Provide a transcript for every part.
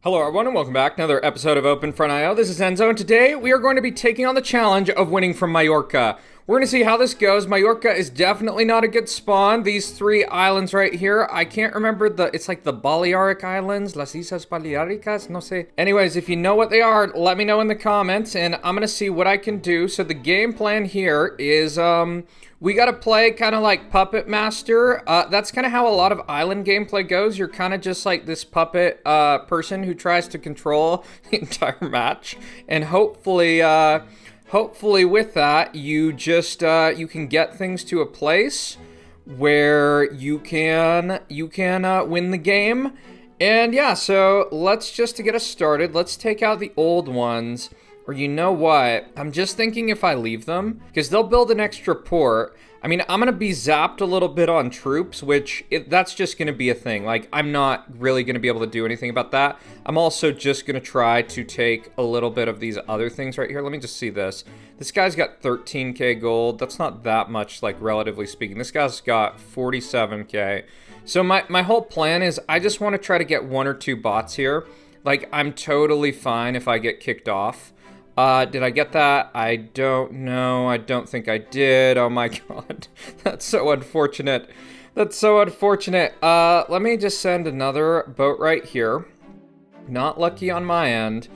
Hello everyone and welcome back to another episode of Open Front IO. This is Enzo and today we are going to be taking on the challenge of winning from Mallorca. We're going to see how this goes. Mallorca is definitely not a good spawn. These three islands right here, I can't remember it's like the Balearic Islands, Las Islas Balearicas, no sé. Anyways, if you know what they are, let me know in the comments and I'm going to see what I can do. So the game plan here is, we gotta play kind of like Puppet Master. That's kind of how a lot of island gameplay goes. You're kind of just like this puppet person who tries to control the entire match. And hopefully with that, you just, you can get things to a place where you can win the game. And yeah, so let's just to get us started, let's take out the old ones. Or you know what, I'm just thinking if I leave them, because they'll build an extra port. I mean, I'm going to be zapped a little bit on troops, which that's just going to be a thing. Like, I'm not really going to be able to do anything about that. I'm also just going to try to take a little bit of these other things right here. Let me just see this. This guy's got 13k gold. That's not that much, like, relatively speaking. This guy's got 47k. So my whole plan is I just want to try to get one or two bots here. Like, I'm totally fine if I get kicked off. Did I get that? I don't know. I don't think I did. Oh my god. That's so unfortunate. That's so unfortunate. Let me just send another boat right here. Not lucky on my end.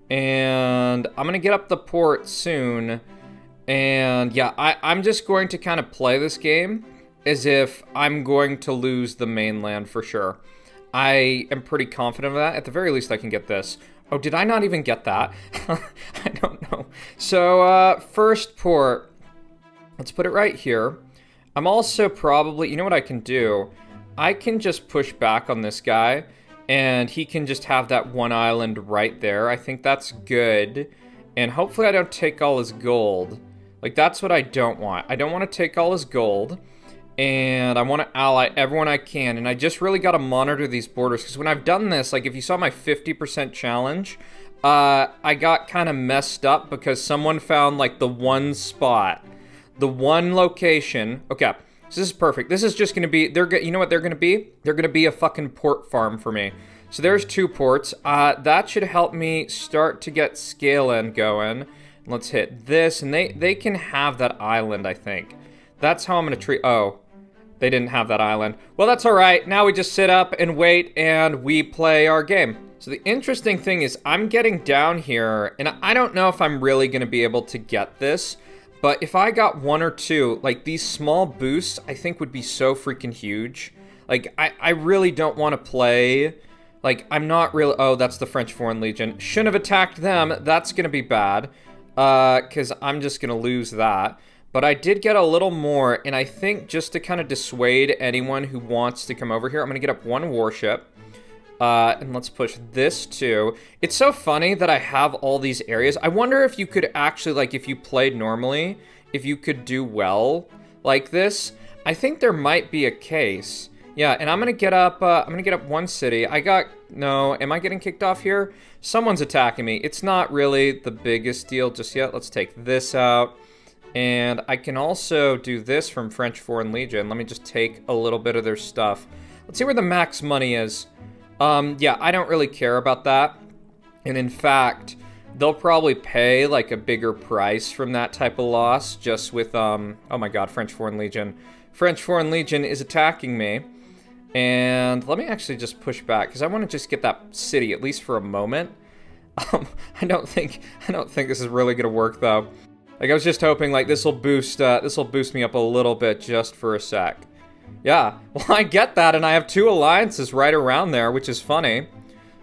And I'm gonna get up the port soon. And yeah, I'm just going to kind of play this game as if I'm going to lose the mainland for sure. I am pretty confident of that. At the very least, I can get this. Oh, did I not even get that? I don't know. So, first port. Let's put it right here. I'm also probably... You know what I can do? I can just push back on this guy, and he can just have that one island right there. I think that's good. And hopefully I don't take all his gold. Like, that's what I don't want. I don't want to take all his gold. And I want to ally everyone I can. And I just really got to monitor these borders. Because when I've done this, like if you saw my 50% challenge, I got kind of messed up because someone found like the one spot. The one location. Okay, so this is perfect. This is just going to be, you know what they're going to be? They're going to be a fucking port farm for me. So there's two ports. That should help me start to get scale end going. Let's hit this. And they can have that island, I think. That's how I'm going to treat... Oh. They didn't have that island. Well, that's all right. Now we just sit up and wait and we play our game. So the interesting thing is I'm getting down here and I don't know if I'm really going to be able to get this. But if I got one or two, like these small boosts, I think would be so freaking huge. Like, I really don't want to play... Like, I'm not really... Oh, that's the French Foreign Legion. Shouldn't have attacked them. That's going to be bad. Because I'm just going to lose that. But I did get a little more, and I think just to kind of dissuade anyone who wants to come over here, I'm going to get up one warship. And let's push this too. It's so funny that I have all these areas. I wonder if you could actually, like, if you played normally, if you could do well like this. I think there might be a case. Yeah, and I'm going to get up, one city. No, am I getting kicked off here? Someone's attacking me. It's not really the biggest deal just yet. Let's take this out. And I can also do this from French Foreign Legion. Let me just take a little bit of their stuff. Let's see where the max money is. Yeah, I don't really care about that. And in fact, they'll probably pay like a bigger price from that type of loss just with, oh my god, French Foreign Legion. French Foreign Legion is attacking me. And let me actually just push back because I want to just get that city at least for a moment. I don't think this is really going to work though. Like, I was just hoping, like, this will boost me up a little bit just for a sec. Yeah, well, I get that, and I have two alliances right around there, which is funny.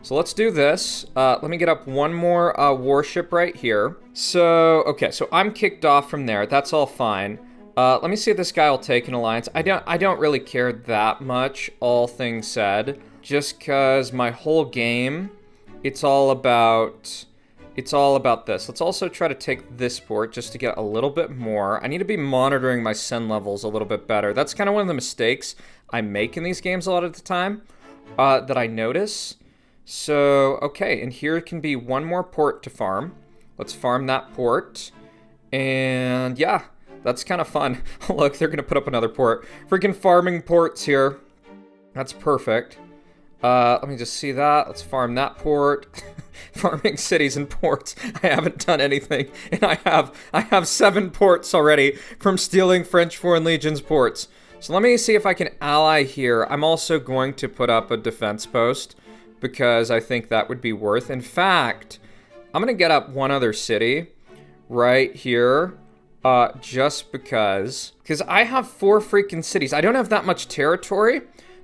So let's do this. Let me get up one more warship right here. So, okay, so I'm kicked off from there. That's all fine. Let me see if this guy will take an alliance. I don't really care that much, all things said. Just because my whole game, it's all about this. Let's also try to take this port just to get a little bit more. I need to be monitoring my send levels a little bit better. That's kind of one of the mistakes I make in these games a lot of the time that I notice. So, okay, and here can be one more port to farm. Let's farm that port. And yeah, that's kind of fun. Look, they're going to put up another port. Freaking farming ports here. That's perfect. Let me just see that. Let's farm that port. Farming cities and ports. I haven't done anything, and I have 7 ports already from stealing French Foreign Legion's ports. So let me see if I can ally here. I'm also going to put up a defense post because I think that would be worth. In fact, I'm gonna get up one other city right here, just because I have 4 freaking cities. I don't have that much territory,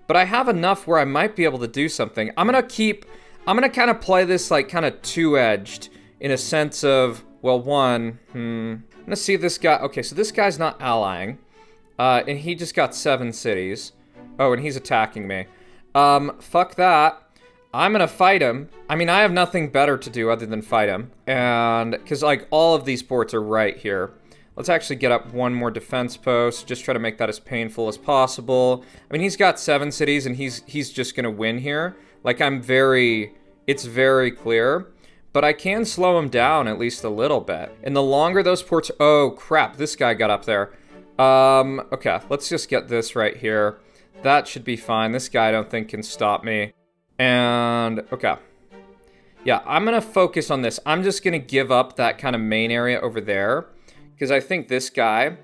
but I have enough where I might be able to do something. I'm gonna kind of play this like kind of two-edged in a sense of, well, one, I'm gonna see this guy. Okay, so this guy's not allying, and he just got 7 cities. Oh, and he's attacking me. Fuck that. I'm gonna fight him. I mean, I have nothing better to do other than fight him, and because like all of these ports are right here. Let's actually get up one more defense post. Just try to make that as painful as possible. I mean, he's got 7 cities, and he's just gonna win here. Like, it's very clear, but I can slow him down at least a little bit. And the longer those ports, oh crap, this guy got up there. Okay, let's just get this right here. That should be fine. This guy I don't think can stop me. And, okay. Yeah, I'm gonna focus on this. I'm just gonna give up that kind of main area over there, because I think this guy,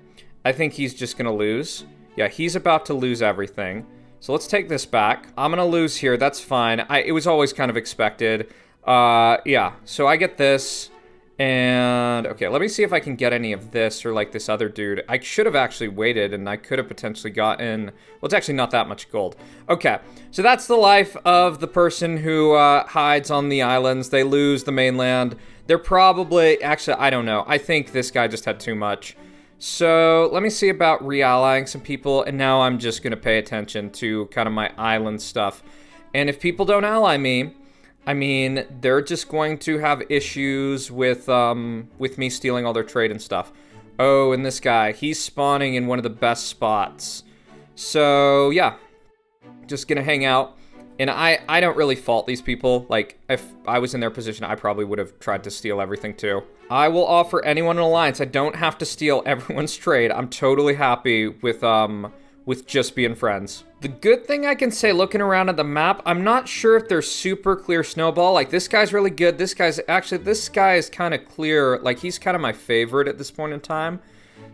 I think he's just gonna lose. Yeah, he's about to lose everything. So let's take this back. I'm gonna lose here, that's fine. It was always kind of expected. Yeah, so I get this, and okay, let me see if I can get any of this or like this other dude. I should have actually waited, and I could have potentially gotten, well, it's actually not that much gold. Okay, so that's the life of the person who hides on the islands. They lose the mainland. They're probably, actually, I don't know. I think this guy just had too much. So let me see about reallying some people, and now I'm just going to pay attention to kind of my island stuff. And if people don't ally me, I mean, they're just going to have issues with me stealing all their trade and stuff. Oh, and this guy, he's spawning in one of the best spots. So yeah, just going to hang out. And I don't really fault these people. Like, if I was in their position, I probably would have tried to steal everything too. I will offer anyone an alliance. I don't have to steal everyone's trade. I'm totally happy with just being friends. The good thing I can say looking around at the map, I'm not sure if there's super clear snowball. Like, this guy's really good. This guy is kind of clear. Like, he's kind of my favorite at this point in time.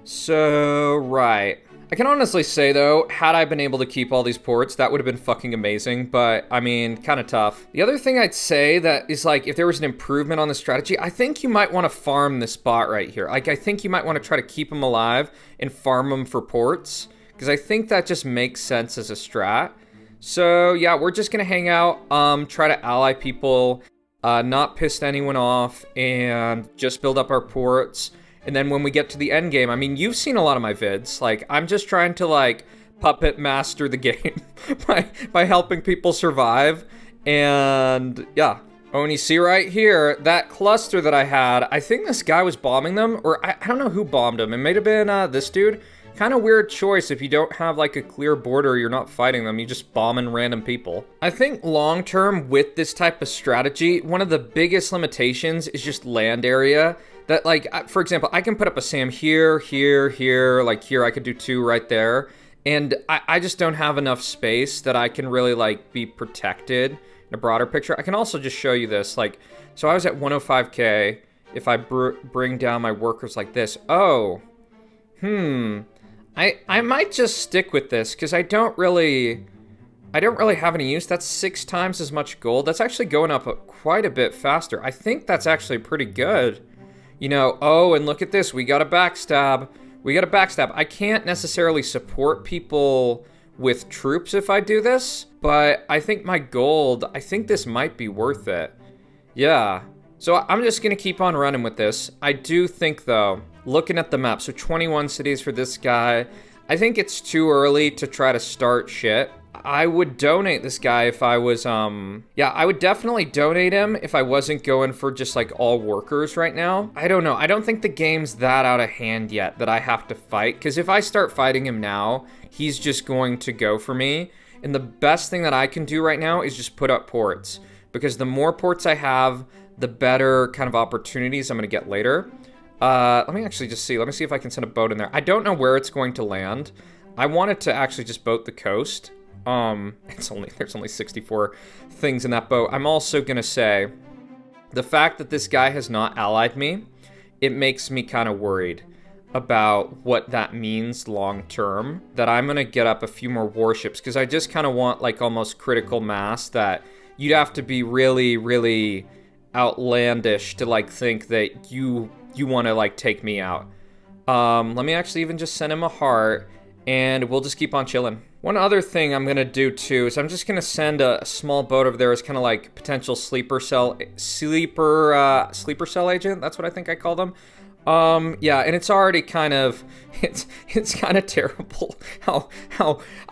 So, right. I can honestly say, though, had I been able to keep all these ports, that would have been fucking amazing, but, I mean, kind of tough. The other thing I'd say that is, like, if there was an improvement on the strategy, I think you might want to farm this spot right here. Like, I think you might want to try to keep them alive and farm them for ports, because I think that just makes sense as a strat. So, yeah, we're just going to hang out, try to ally people, not piss anyone off, and just build up our ports. And then when we get to the end game, I mean, you've seen a lot of my vids. Like, I'm just trying to, like, puppet master the game by helping people survive. And, yeah. Oh, and you see right here, that cluster that I had, I think this guy was bombing them. Or, I don't know who bombed him. It might have been this dude. Kind of weird choice if you don't have, like, a clear border, you're not fighting them, you just bombing random people. I think long-term with this type of strategy, one of the biggest limitations is just land area. That, like, for example, I can put up a SAM here, here, here, like here I could do 2 right there. And I just don't have enough space that I can really, like, be protected in a broader picture. I can also just show you this, like, so I was at 105K. If I bring down my workers like this, oh, I might just stick with this because I don't really have any use. That's 6 times as much gold. That's actually going up quite a bit faster. I think that's actually pretty good. You know, oh, and look at this. We got a backstab. I can't necessarily support people with troops if I do this, but I think my gold, I think this might be worth it. Yeah. So I'm just going to keep on running with this. I do think, though, looking at the map, so 21 cities for this guy. I think it's too early to try to start shit. I would donate this guy if I was, yeah, I would definitely donate him if I wasn't going for just, like, all workers right now. I don't know. I don't think the game's that out of hand yet that I have to fight, because if I start fighting him now, he's just going to go for me. And the best thing that I can do right now is just put up ports, because the more ports I have, the better kind of opportunities I'm going to get later. Let me actually just see. Let me see if I can send a boat in there. I don't know where it's going to land. I wanted to actually just boat the coast. There's only 64 things in that boat. I'm also gonna say, the fact that this guy has not allied me, it makes me kind of worried about what that means long term, that I'm gonna get up a few more warships, because I just kind of want like almost critical mass that you'd have to be really, really outlandish to like think that you want to like take me out. Let me actually even just send him a heart, and we'll just keep on chilling. One other thing I'm gonna do too is I'm just gonna send a small boat over there as kind of like potential sleeper cell agent. That's what I think I call them. Yeah, and it's already kind of, it's kind of terrible how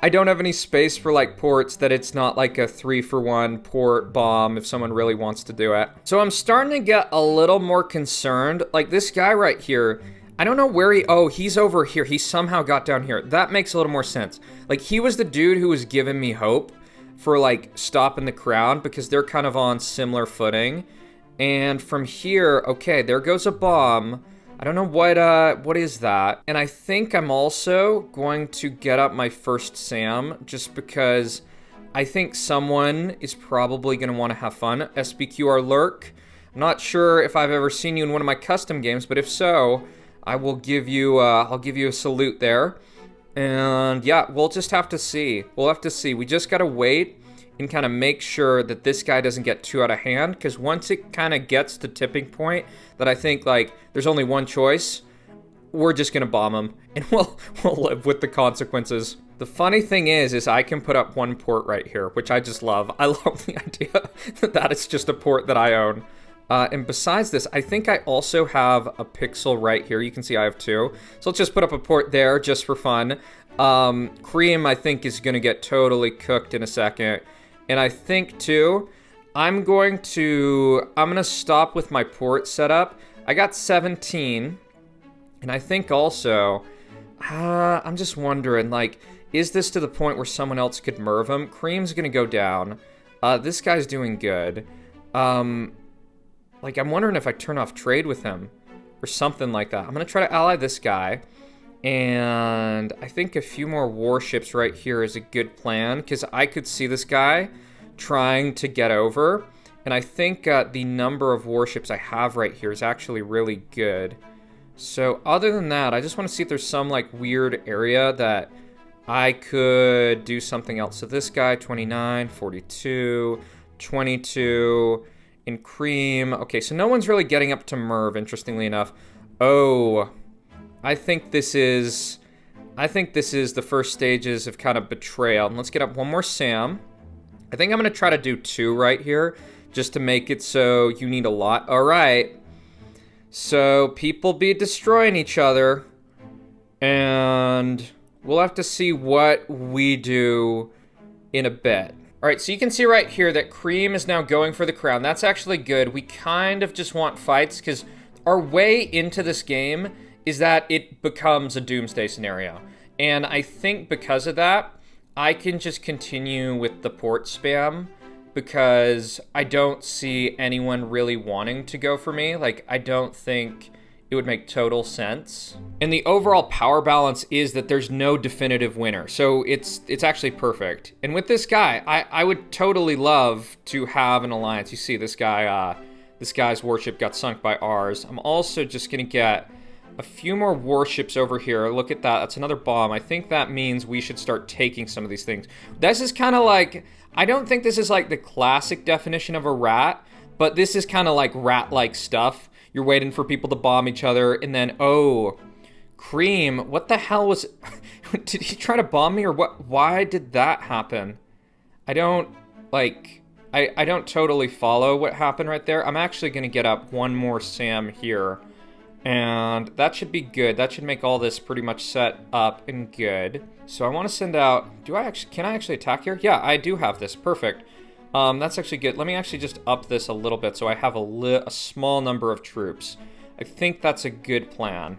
I don't have any space for like ports, that it's not like a 3-for-1 port bomb if someone really wants to do it. So I'm starting to get a little more concerned. Like this guy right here, I don't know where he's over here. He somehow got down here. That makes a little more sense. Like he was the dude who was giving me hope for like stopping the crown, because they're kind of on similar footing. And from here, okay, there goes a bomb. I don't know what is that. And I think I'm also going to get up my first SAM, just because I think someone is probably going to want to have fun. SBQR Lurk. I'm not sure if I've ever seen you in one of my custom games, but if so, I will give you I'll give you a salute there. And yeah, we'll just have to see. We'll have to see. We just got to wait and kind of make sure that this guy doesn't get too out of hand, because once it kind of gets to tipping point that I think like there's only one choice, we're just gonna bomb him, and we'll live with the consequences. The funny thing is I can put up one port right here, which I just love. I love the idea that is just a port that I own. And besides this, I think I also have a pixel right here. You can see I have two. So let's just put up a port there just for fun. Cream, I think, is gonna get totally cooked in a second. And I think too, I'm gonna stop with my port setup. I got 17, and I think also, I'm just wondering, like, is this to the point where someone else could merv him? Cream's gonna go down. This guy's doing good. Like, I'm wondering if I turn off trade with him or something like that. I'm gonna try to ally this guy. And I think a few more warships right here is a good plan, because I could see this guy trying to get over. And I think the number of warships I have right here is actually really good. So other than that, I just want to see if there's some like weird area that I could do something else. So this guy, 29, 42, 22, in cream. Okay, so no one's really getting up to Merv, interestingly enough. Oh, I think this is the first stages of kind of betrayal. And let's get up one more Sam. I think I'm gonna try to do 2 right here, just to make it so you need a lot. All right. So people be destroying each other, and we'll have to see what we do in a bit. All right, so you can see right here that Cream is now going for the crown. That's actually good. We kind of just want fights, because our way into this game is that it becomes a doomsday scenario. And I think because of that, I can just continue with the port spam, because I don't see anyone really wanting to go for me. Like, I don't think it would make total sense. And the overall power balance is that there's no definitive winner. So it's actually perfect. And with this guy, I would totally love to have an alliance. You see this guy's warship got sunk by ours. I'm also just gonna get a few more warships over here. Look at that. That's another bomb. I think that means we should start taking some of these things. This is kind of like, I don't think this is like the classic definition of a rat, but this is kind of like rat-like stuff. You're waiting for people to bomb each other, and then, oh, Cream, what the hell was... Did he try to bomb me, or what? Why did that happen? I don't, like... I don't totally follow what happened right there. I'm actually going to get up one more Sam here. And that should be good. That should make all this pretty much set up and good. So I want to send out... Can I actually attack here? Yeah, I do have this. Perfect. That's actually good. Let me actually just up this a little bit so I have a small number of troops. I think that's a good plan.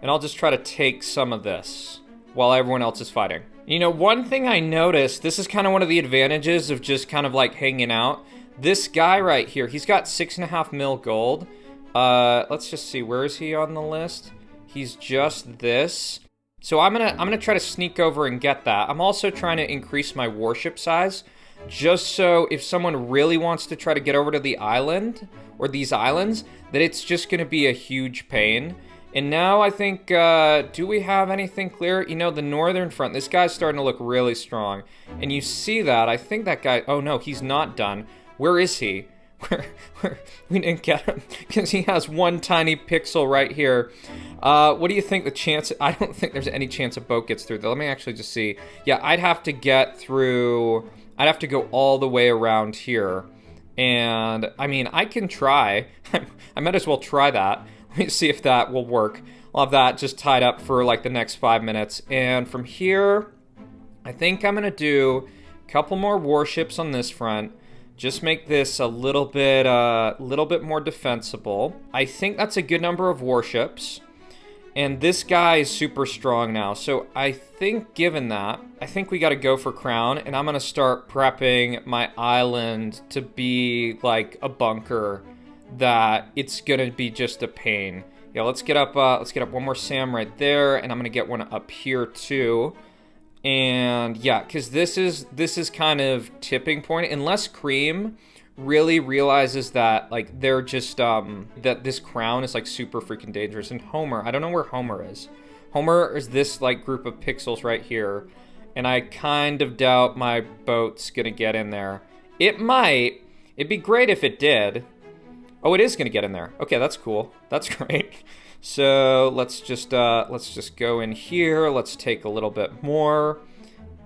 And I'll just try to take some of this while everyone else is fighting. You know, one thing I noticed, this is kind of one of the advantages of just kind of like hanging out. This guy right here, he's got 6.5 mil gold. Let's just see, where is he on the list? He's just this. So I'm gonna try to sneak over and get that. I'm also trying to increase my warship size, just so if someone really wants to try to get over to the island, or these islands, that it's just gonna be a huge pain. And now I think, do we have anything clear? You know, the northern front, this guy's starting to look really strong. And you see that, I think that guy, oh no, he's not done. Where is he? We didn't get him, because he has one tiny pixel right here. What do you think the chance, I don't think there's any chance a boat gets through, though. Let me actually just see. Yeah, I'd have to get through, I'd have to go all the way around here. And, I mean, I can try. I might as well try that. Let me see if that will work. I'll have that just tied up for like the next 5 minutes. And from here, I think I'm gonna do a couple more warships on this front. Just make this a little bit more defensible. I think that's a good number of warships. And this guy is super strong now. So I think given that, I think we gotta go for crown. And I'm gonna start prepping my island to be like a bunker that it's gonna be just a pain. Yeah, let's get up one more SAM right there, and I'm gonna get one up here too. And yeah, because this is kind of tipping point. Unless Cream really realizes that like they're just that this crown is like super freaking dangerous. And Homer, I don't know where Homer is. Homer is this like group of pixels right here, and I kind of doubt my boat's gonna get in there. It might. It'd be great if it did. Oh, it is gonna get in there. Okay, that's cool. That's great. So let's just go in here. Let's take a little bit more,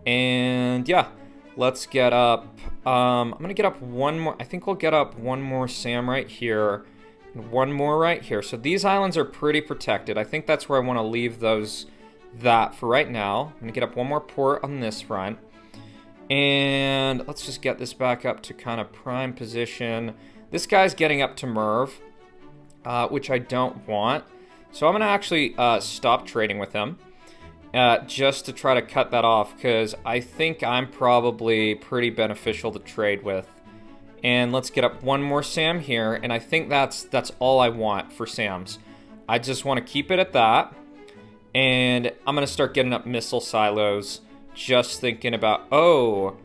and yeah, let's get up. I'm gonna get up one more. I think we'll get up one more SAM right here, and one more right here. So these islands are pretty protected. I think that's where I want to leave that for right now. I'm gonna get up one more port on this front, and let's just get this back up to kind of prime position. This guy's getting up to Merv, which I don't want. So I'm going to actually stop trading with him just to try to cut that off, because I think I'm probably pretty beneficial to trade with. And let's get up one more SAM here, and I think that's all I want for SAMs. I just want to keep it at that, and I'm going to start getting up missile silos, just thinking about, oh,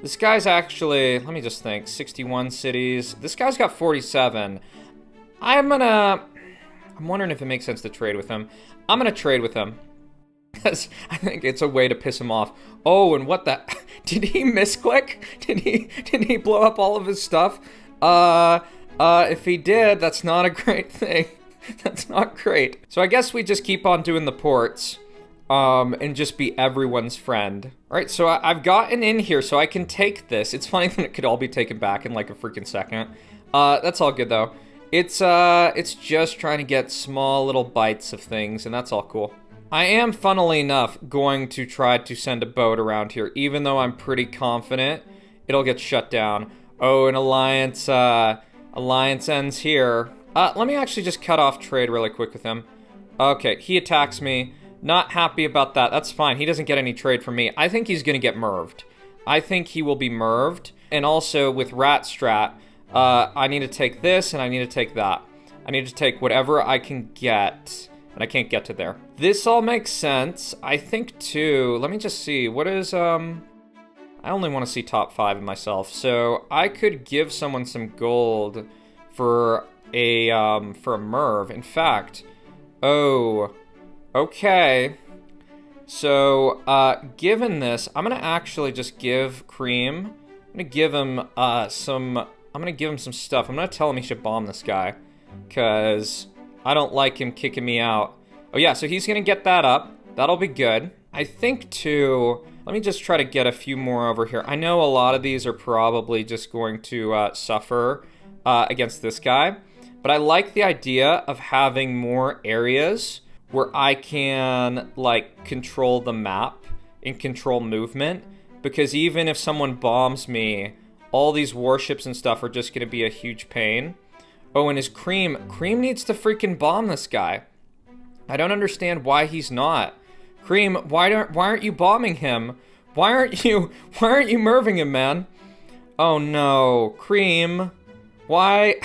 this guy's actually, let me just think, 61 cities. This guy's got 47. I'm wondering if it makes sense to trade with him. I'm gonna trade with him, because I think it's a way to piss him off. Oh, and what the, did he misclick? Did he blow up all of his stuff? If he did, that's not a great thing. That's not great. So I guess we just keep on doing the ports. And just be everyone's friend. All right, so I've gotten in here, so I can take this. It's funny that it could all be taken back in like a freaking second. That's all good though. It's just trying to get small little bites of things, and that's all cool. I am, funnily enough, going to try to send a boat around here, even though I'm pretty confident it'll get shut down. Oh, an alliance ends here. Let me actually just cut off trade really quick with him. Okay, he attacks me. Not happy about that. That's fine. He doesn't get any trade from me. I think he's going to get merved. I think he will be merved. And also with Rat Strat, I need to take this and I need to take that. I need to take whatever I can get. And I can't get to there. This all makes sense. I think too, let me just see. What is, I only want to see top 5 of myself. So I could give someone some gold for a merv. In fact, oh... okay, so given this, I'm gonna actually just give Cream. I'm gonna give him some stuff. I'm gonna tell him he should bomb this guy, cause I don't like him kicking me out. Oh yeah, so he's gonna get that up. That'll be good. I think too. Let me just try to get a few more over here. I know a lot of these are probably just going to suffer against this guy, but I like the idea of having more areas where I can, like, control the map and control movement. Because even if someone bombs me, all these warships and stuff are just gonna be a huge pain. Oh, and his Cream needs to freaking bomb this guy. I don't understand why he's not. Cream, why aren't you bombing him? Why aren't you merving him, man? Oh no, Cream. Why,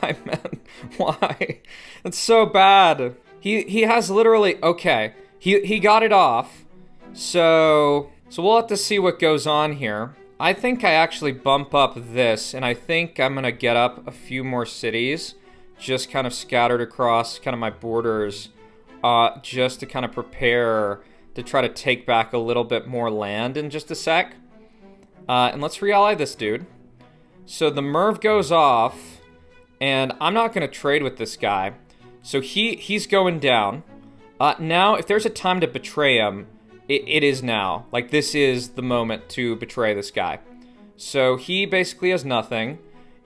man? Why? It's so bad. He has literally, okay, He got it off. So we'll have to see what goes on here. I think I actually bump up this, and I think I'm gonna get up a few more cities, just kind of scattered across kind of my borders, just to kind of prepare to try to take back a little bit more land in just a sec. And let's really this dude. So the Merv goes off, and I'm not gonna trade with this guy. So he's going down. Now, if there's a time to betray him, it is now. Like, this is the moment to betray this guy. So he basically has nothing,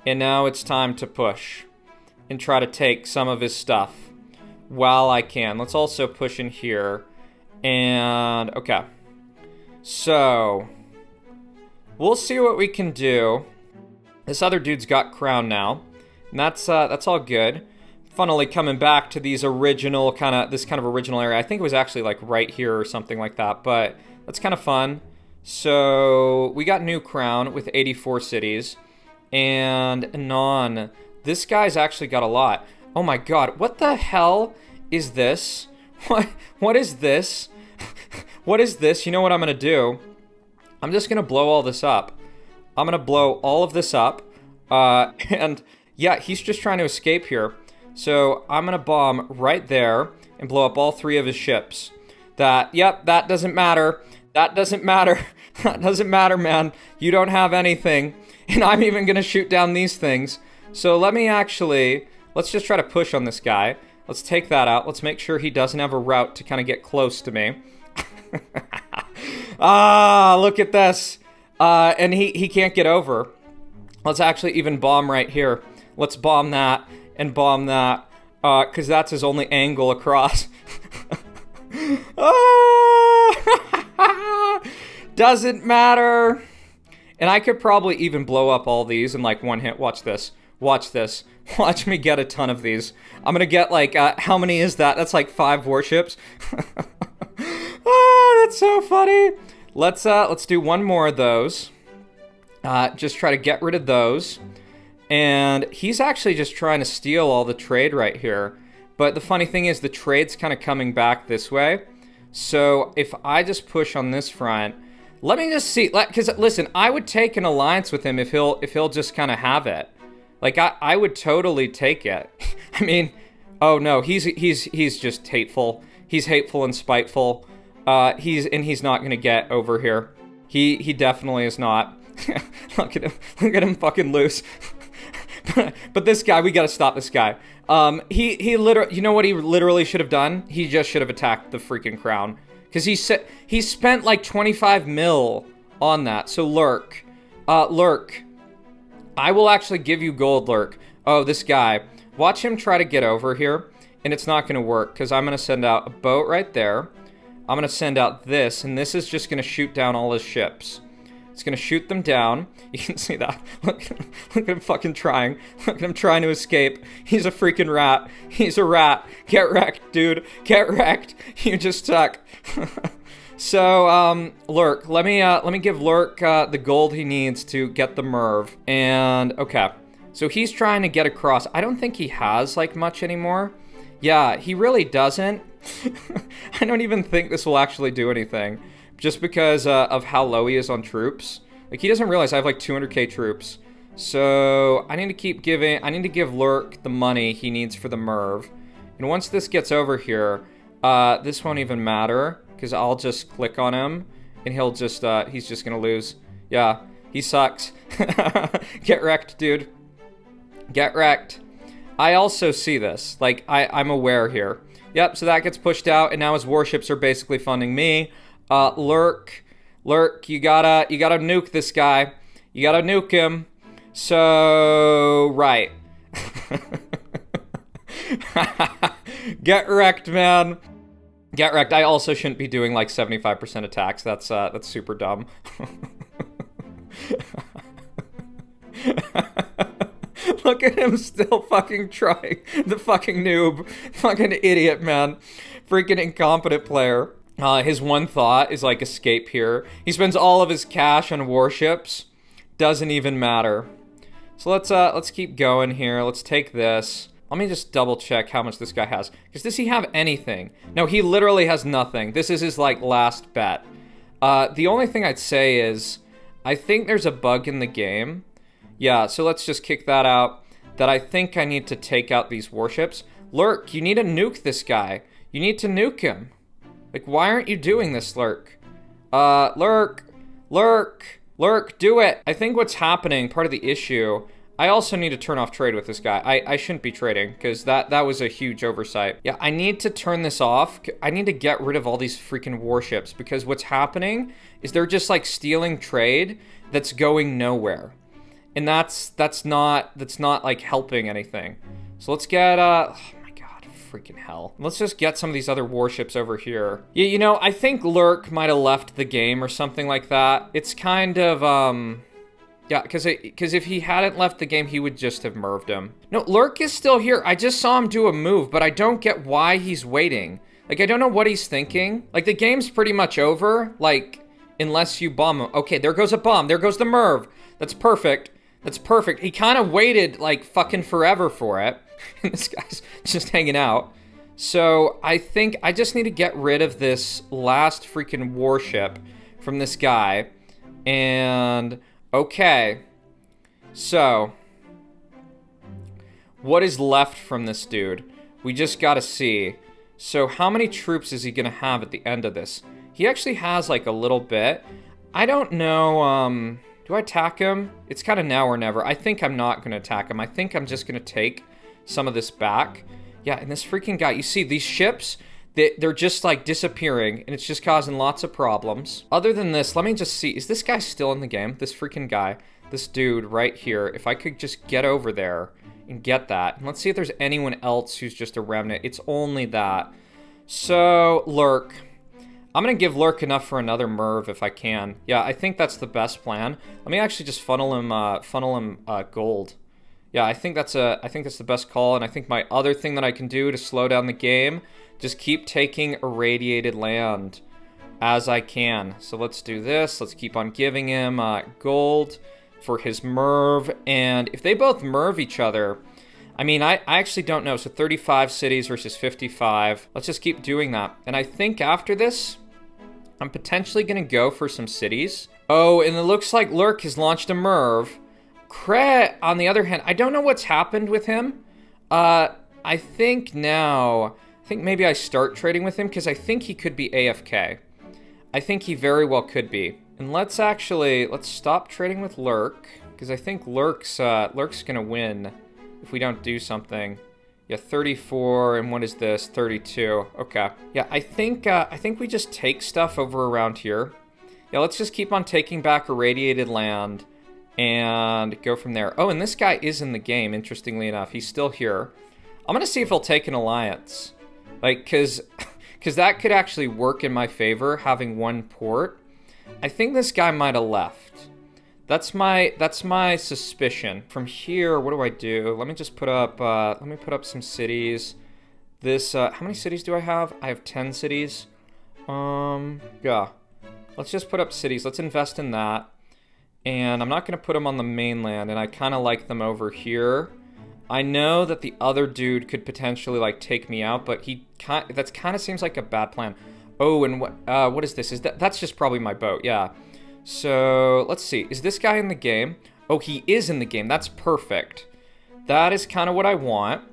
and now it's time to push and try to take some of his stuff while I can. Let's also push in here. And, okay. So, we'll see what we can do. This other dude's got crown now, and that's all good. Funnily coming back to these original this kind of original area. I think it was actually like right here or something like that, but that's kind of fun. So we got new crown with 84 cities, and Anon. This guy's actually got a lot. Oh my god, what the hell is this? What is this? What is this? You know what I'm gonna do? I'm just gonna blow all this up. I'm gonna blow all of this up, and yeah, he's just trying to escape here. So I'm going to bomb right there and blow up all 3 of his ships. That doesn't matter. That doesn't matter. That doesn't matter, man. You don't have anything. And I'm even going to shoot down these things. So let's just try to push on this guy. Let's take that out. Let's make sure he doesn't have a route to kind of get close to me. Look at this. And he can't get over. Let's actually even bomb right here. Let's bomb that. And bomb that, because that's his only angle across. Doesn't matter. And I could probably even blow up all these in like one hit. Watch this. Watch this. Watch me get a ton of these. I'm gonna get like, how many is that? That's like 5 warships. That's so funny. Let's do one more of those. Just try to get rid of those. And he's actually just trying to steal all the trade right here. But the funny thing is the trade's kind of coming back this way. So if I just push on this front, let me just see. Because listen, I would take an alliance with him if he'll just kind of have it. Like I would totally take it. I mean, oh no, he's just hateful. He's hateful and spiteful. He's not gonna get over here. He definitely is not. Look at him fucking loose. But this guy, we gotta stop this guy. He literally, you know what he literally should have done? He just should have attacked the freaking crown. Because he spent like 25 mil on that. So Lurk, I will actually give you gold, Lurk. Oh, this guy. Watch him try to get over here, and it's not gonna work, because I'm gonna send out a boat right there. I'm gonna send out this, and this is just gonna shoot down all his ships. It's gonna shoot them down. You can see that. Look at him fucking trying. Look at him trying to escape. He's a freaking rat. He's a rat. Get wrecked, dude. Get wrecked. You just suck. So, Lurk. Let me give Lurk the gold he needs to get the Merv. And okay. So he's trying to get across. I don't think he has like much anymore. Yeah, he really doesn't. I don't even think this will actually do anything. Just because of how low he is on troops. Like, he doesn't realize I have like 200k troops. So, I need to give Lurk the money he needs for the Merv. And once this gets over here, this won't even matter. Because I'll just click on him, and he'll just, he's just gonna lose. Yeah, he sucks. Get wrecked, dude. Get wrecked. I also see this. Like, I'm aware here. Yep, so that gets pushed out, and now his warships are basically funding me. Lurk, you gotta nuke this guy. You gotta nuke him. So, right. Get wrecked, man. Get wrecked. I also shouldn't be doing like 75% attacks. That's super dumb. Look at him still fucking trying. The fucking noob. Fucking idiot, man. Freaking incompetent player. His one thought is like escape here. He spends all of his cash on warships. Doesn't even matter. So let's keep going here. Let's take this. Let me just double check how much this guy has. Because does he have anything? No, he literally has nothing. This is his, like, last bet. The only thing I'd say is, I think there's a bug in the game. Yeah, so let's just kick that out. That I think I need to take out these warships. Lurk, you need to nuke this guy. You need to nuke him. Like, why aren't you doing this, Lurk? Lurk, do it. I think what's happening, part of the issue, I also need to turn off trade with this guy. I shouldn't be trading, because that was a huge oversight. Yeah, I need to turn this off. I need to get rid of all these freaking warships, because what's happening is they're just, like, stealing trade that's going nowhere. And that's not, like, helping anything. So let's get, oh my god, freaking hell. Let's just get some of these other warships over here. Yeah, you know, I think Lurk might have left the game or something like that. It's kind of, yeah, because if he hadn't left the game, he would just have merved him. No, Lurk is still here. I just saw him do a move, but I don't get why he's waiting. Like, I don't know what he's thinking. Like, the game's pretty much over, like, unless you bomb him. Okay, there goes a bomb. There goes the merv. That's perfect. That's perfect. He kind of waited, like, fucking forever for it. And this guy's just hanging out. So, I think I just need to get rid of this last freaking warship from this guy. And, okay. So, what is left from this dude? We just gotta see. So, how many troops is he gonna have at the end of this? He actually has, like, a little bit. I don't know, do I attack him? It's kind of now or never. I think I'm not going to attack him. I think I'm just going to take some of this back. Yeah, and this freaking guy, you see, these ships, they're just, like, disappearing, and it's just causing lots of problems. Other than this, let me just see. Is this guy still in the game? This freaking guy. This dude right here. If I could just get over there and get that. And let's see if there's anyone else who's just a remnant. It's only that. So, Lurk. I'm going to give Lurk enough for another merv if I can. Yeah, I think that's the best plan. Let me actually just funnel him gold. Yeah, I think that's the best call, and I think my other thing that I can do to slow down the game, just keep taking irradiated land as I can. So let's do this. Let's keep on giving him gold for his merv, and if they both merv each other, I mean, I actually don't know. So 35 cities versus 55. Let's just keep doing that. And I think after this, I'm potentially going to go for some cities. Oh, and it looks like Lurk has launched a merv. Kret, on the other hand, I don't know what's happened with him. I think maybe I start trading with him because I think he could be AFK. I think he very well could be. And let's stop trading with Lurk because I think Lurk's going to win if we don't do something. Yeah, 34, and what is this? 32. Okay. Yeah, I think we just take stuff over around here. Yeah, let's just keep on taking back irradiated land and go from there. Oh, and this guy is in the game, interestingly enough. He's still here. I'm going to see if he'll take an alliance. Like, because that could actually work in my favor, having one port. I think this guy might have left. That's my suspicion. From here, what do I do? Let me just put up, some cities. This, how many cities do I have? I have 10 cities. Yeah. Let's just put up cities. Let's invest in that. And I'm not going to put them on the mainland, and I kind of like them over here. I know that the other dude could potentially, like, take me out, but that kind of seems like a bad plan. Oh, and what is this? That's just probably my boat, yeah. So, let's see. Is this guy in the game? Oh, he is in the game. That's perfect. That is kind of what I want.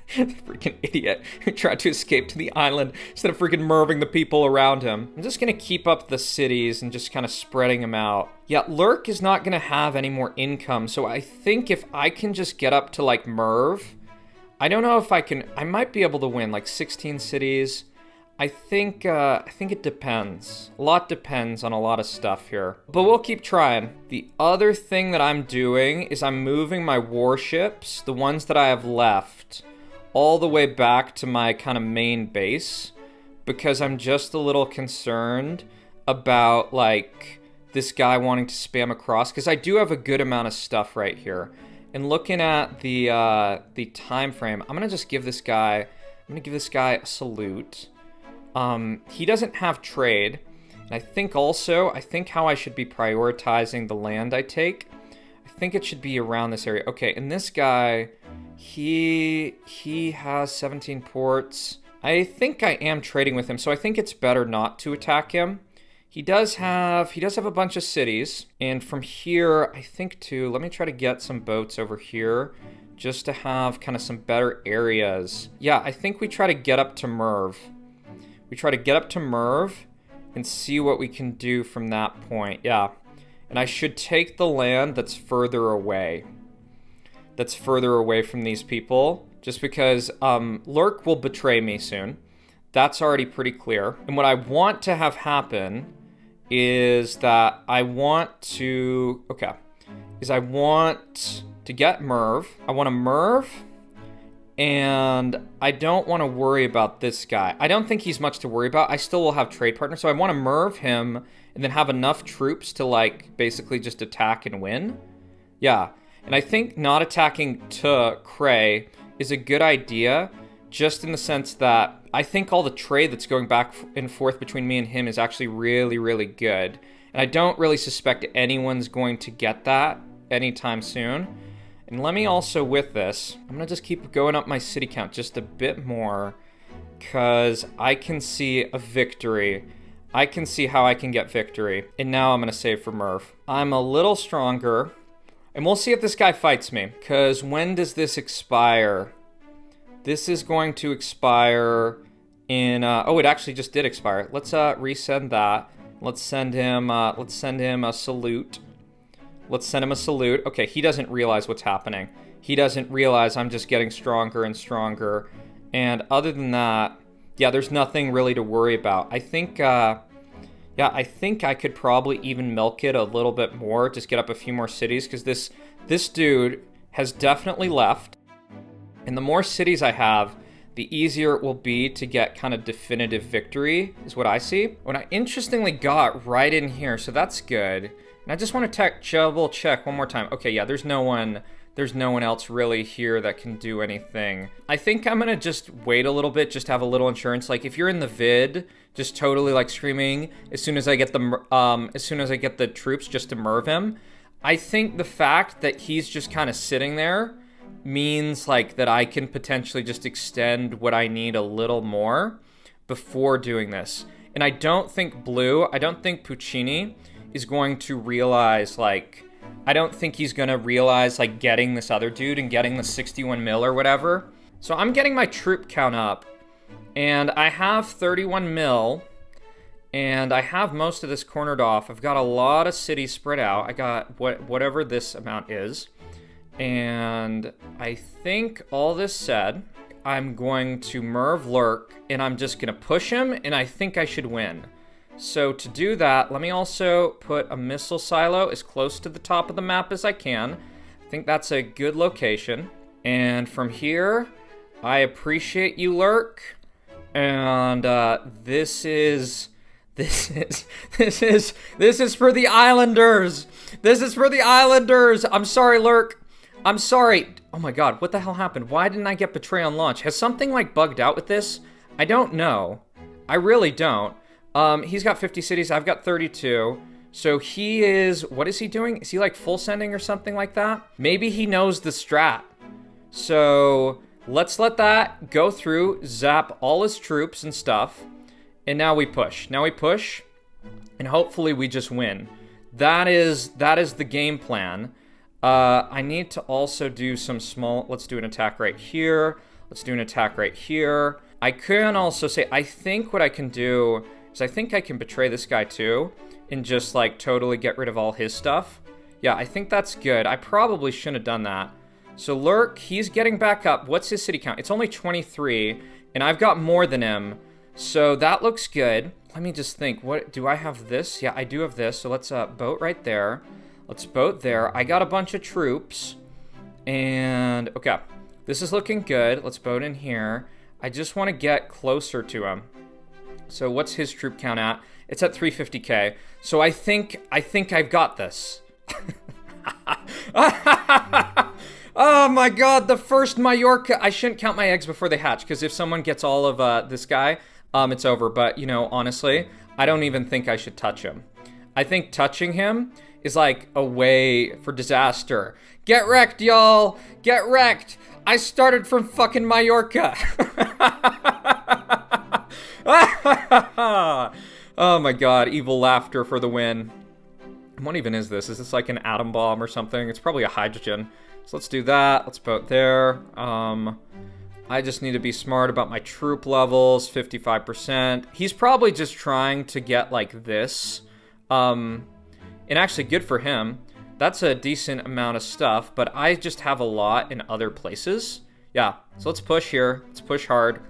Freaking idiot who tried to escape to the island instead of freaking merving the people around him. I'm just going to keep up the cities and just kind of spreading them out. Yeah, Lurk is not going to have any more income, so I think if I can just get up to, like, merv, I don't know if I might be able to win, like, 16 cities. I think it depends. A lot depends on a lot of stuff here. But we'll keep trying. The other thing that I'm doing is I'm moving my warships, the ones that I have left, all the way back to my kind of main base, because I'm just a little concerned about, like, this guy wanting to spam across, because I do have a good amount of stuff right here. And looking at the time frame, I'm gonna just give this guy a salute. He doesn't have trade, and I think how I should be prioritizing the land I take, I think it should be around this area. Okay, and this guy, He has 17 ports. I think I am trading with him, so I think it's better not to attack him. He does have a bunch of cities, and from here, I think too, let me try to get some boats over here just to have kind of some better areas. Yeah, I think we try to get up to Merv. We try to get up to Merv and see what we can do from that point. Yeah, and I should take the land that's further away. That's further away from these people, just because Lurk will betray me soon. That's already pretty clear. And what I want to have happen is that I want to get Merv. I want a Merv, and I don't want to worry about this guy. I don't think he's much to worry about. I still will have trade partners, so I want to Merv him and then have enough troops to like basically just attack and win. Yeah. And I think not attacking to Cray is a good idea, just in the sense that I think all the trade that's going back and forth between me and him is actually really, really good. And I don't really suspect anyone's going to get that anytime soon. And let me also, with this, I'm going to just keep going up my city count just a bit more, because I can see a victory. I can see how I can get victory. And now I'm going to save for Merv. I'm a little stronger. And we'll see if this guy fights me, because when does this expire? This is going to expire in, oh, it actually just did expire. Let's resend that. Let's send him a salute. Let's send him a salute. Okay, he doesn't realize what's happening. He doesn't realize I'm just getting stronger and stronger. And other than that, yeah, there's nothing really to worry about. I think, yeah, I think I could probably even milk it a little bit more, just get up a few more cities, because this dude has definitely left. And the more cities I have, the easier it will be to get kind of definitive victory, is what I see. What I interestingly got right in here, so that's good. And I just want to double check one more time. Okay, yeah, there's no one else really here that can do anything. I think I'm gonna just wait a little bit, just have a little insurance. Like if you're in the vid, just totally like screaming as soon as I get the troops just to Merv him. I think the fact that he's just kind of sitting there means like that I can potentially just extend what I need a little more before doing this. And I don't think Puccini is going to realize like, I don't think he's going to realize like getting this other dude and getting the 61 mil or whatever. So I'm getting my troop count up, and I have 31 mil, and I have most of this cornered off. I've got a lot of cities spread out. I got whatever this amount is. And I think all this said, I'm going to Merv Lurk, and I'm just going to push him, and I think I should win. So to do that, let me also put a missile silo as close to the top of the map as I can. I think that's a good location. And from here, I appreciate you, Lurk. And this is for the Islanders. This is for the Islanders. I'm sorry, Lurk. I'm sorry. Oh my God, what the hell happened? Why didn't I get Betray on launch? Has something like bugged out with this? I don't know. I really don't. He's got 50 cities. I've got 32. So he is, what is he doing? Is he like full sending or something like that? Maybe he knows the strat. So let's let that go through, zap all his troops and stuff. And now we push. And hopefully we just win. That is the game plan. I need to also do some small, let's do an attack right here. Let's do an attack right here. I can also say, I think what I can do is I think I can betray this guy too and just like totally get rid of all his stuff. Yeah, I think that's good. I probably shouldn't have done that. So Lurk, he's getting back up. What's his city count? It's only 23, and I've got more than him. So that looks good. Let me just think. What do I have this? Yeah, I do have this. So let's boat right there. Let's boat there. I got a bunch of troops. And okay, this is looking good. Let's boat in here. I just want to get closer to him. So what's his troop count at? It's at 350k. So I think I've got this. Oh my God, the first Mallorca. I shouldn't count my eggs before they hatch, because if someone gets all of this guy, it's over. But, you know, honestly, I don't even think I should touch him. I think touching him is like a way for disaster. Get wrecked, y'all. Get wrecked. I started from fucking Mallorca. Oh my god, evil laughter for the win. What even is this? Is this like an atom bomb or something? It's probably a hydrogen. So let's do that. Let's vote there. I just need to be smart about my troop levels, 55%. He's probably just trying to get like this. And actually good for him. That's a decent amount of stuff, but I just have a lot in other places. Yeah, so let's push here. Let's push hard.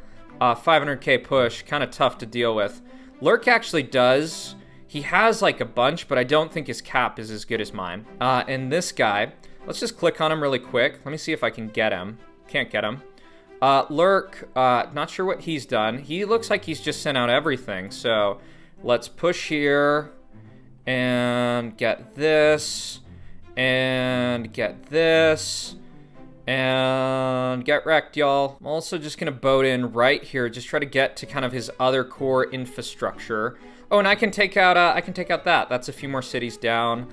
500k push, kind of tough to deal with. Lurk actually does. He has like a bunch, but I don't think his cap is as good as mine. And this guy, let's just click on him really quick. Let me see if I can get him. Can't get him. Lurk, not sure what he's done. He looks like he's just sent out everything. So let's push here and get this and get this and get wrecked, y'all. I'm also just gonna boat in right here, just try to get to kind of his other core infrastructure. Oh, and I can take out that. That's a few more cities down.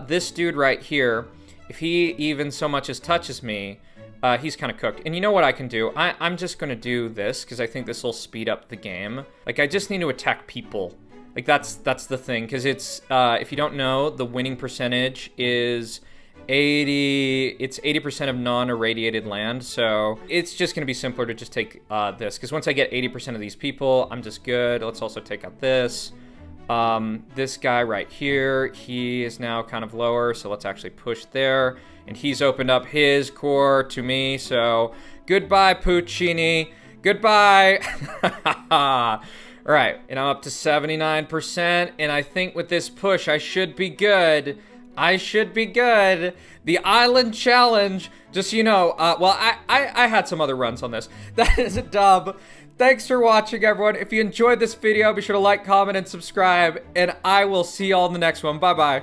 This dude right here, if he even so much as touches me, he's kind of cooked. And you know what I can do? I'm just gonna do this because I think this will speed up the game. Like, I just need to attack people. Like, that's the thing, because it's, if you don't know, the winning percentage is 80% of non-irradiated land, so it's just gonna be simpler to just take this, because once I get 80% of these people, I'm just good. Let's also take out this. This guy right here, he is now kind of lower, so let's actually push there, and he's opened up his core to me, so goodbye, Puccini. Goodbye. All right, and I'm up to 79%, and I think with this push, I should be good. I should be good. The island challenge, just so you know, well, I had some other runs on this. That is a dub. Thanks for watching, everyone. If you enjoyed this video, be sure to like, comment, and subscribe, and I will see y'all in the next one. Bye-bye.